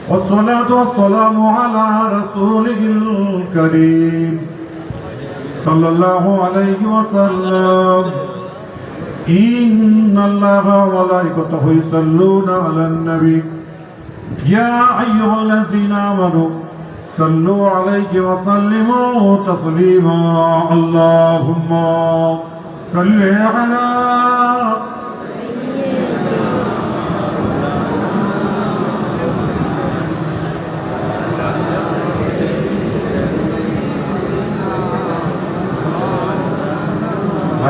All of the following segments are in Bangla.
والصلاة والسلام على رسوله الكريم صلى الله عليه وسلم إن الله وملائكته يصلون على النبي يا أيها الذين آمنوا صلوا عليه وسلموا تسليما اللهم صل على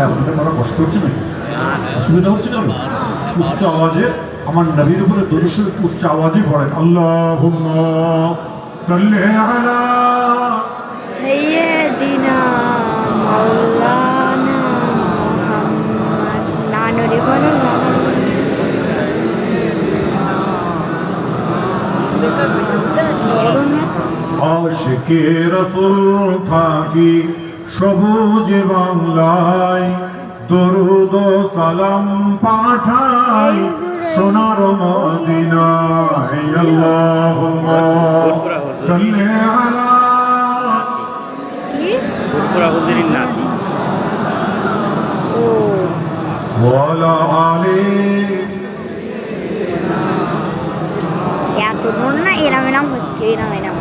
আপনাদের বড় কষ্ট হচ্ছে নাকি? অসুবিধা হচ্ছে না? উচ্চ আওয়াজে আমার নবীর উপরে দরুদ শরীফ উচ্চ আওয়াজে পড়েন। আল্লাহুম্মা সাল্লি আলা সাইয়্যিদিনা মাওলানা মুহাম্মদ নানুরি বলো আশিকে রাসূল থাকি সবুজ বাংলায় দরুদ সালাম পাঠাই সোনার মদিনায় আল্লাহুম্মা সাল্লি আলা হুজুরের নাতি ওয়ালা আলি এত না এরামের নাম হচ্ছে এরামের নাম